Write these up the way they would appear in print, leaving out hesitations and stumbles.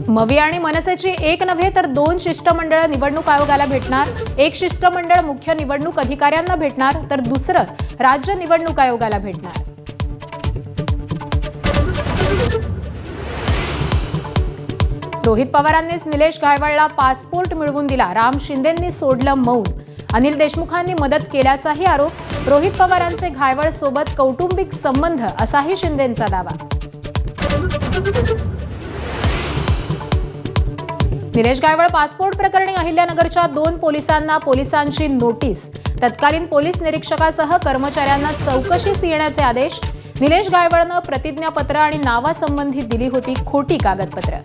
मवी आणि मनसेची एक नव्हे तर दोन शिष्टमंडळ निवडणूक आयोगाला भेटणार। एक शिष्टमंडळ मुख्य निवडणूक अधिकाऱ्यांना भेटणार तर दुसरं राज्य निवडणूक आयोगाला भेटणार। रोहित पवारांनीच निलेश गायवळला पासपोर्ट मिळवून दिला, राम शिंदेंनी सोडलं मौन। अनिल देशमुखांनी मदत केल्याचाही आरोप। रोहित पवारांचे घायवळ सोबत कौटुंबिक संबंध असाही शिंदेंचा दावा। निलेश गायवळ पासपोर्ट प्रकरणी अहिल्यानगरच्या 2 पोलिसांना पोलिसांची नोटीस। तत्कालीन पोलीस निरीक्षकासह कर्मचाऱ्यांना चौकशीस येण्याचे आदेश। निलेश गायवळनं प्रतिज्ञापत्र आणि नावासंबंधी दिली होती खोटी कागदपत्र।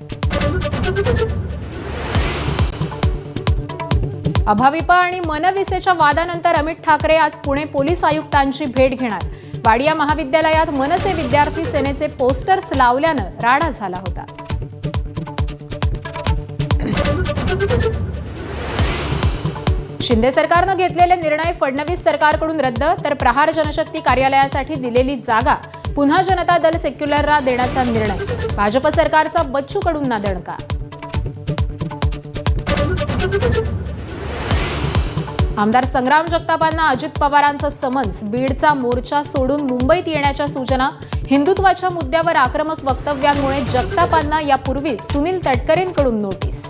अभाविप आणि मनविसेच्या वादानंतर अमित ठाकरे आज पुणे पोलीस आयुक्तांची भेट घेणार। वाडिया महाविद्यालयात मनसे विद्यार्थी सेनेचे पोस्टर्स लावल्यानं राडा झाला होता। शिंदे सरकारनं घेतलेले निर्णय फडणवीस सरकारकडून रद्द, तर प्रहार जनशक्ती कार्यालयासाठी दिलेली जागा पुन्हा जनता दल सेक्युलरला देण्याचा निर्णय। भाजप सरकारचा बच्चूकडून दणका। आमदार संग्राम जगतापांना अजित पवारांचं समन्स। बीडचा मोर्चा सोडून मुंबईत येण्याच्या सूचना। हिंदुत्वाच्या मुद्द्यावर आक्रमक वक्तव्यांमुळे जगतापांना यापूर्वीच सुनील तटकरेंकडून नोटीस।